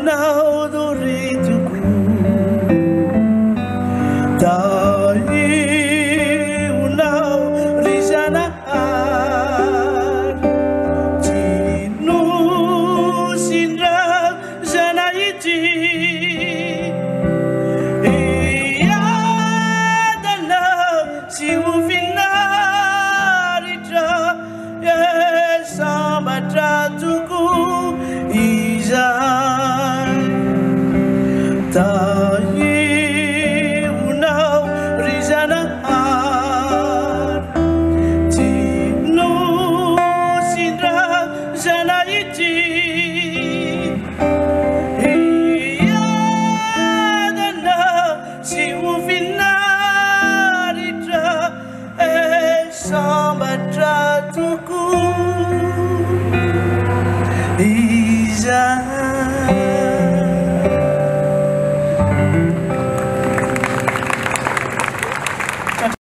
now the rituku dai now risana tinu sinra zanaiti ya dana si ufinaritra sambatra tuku izan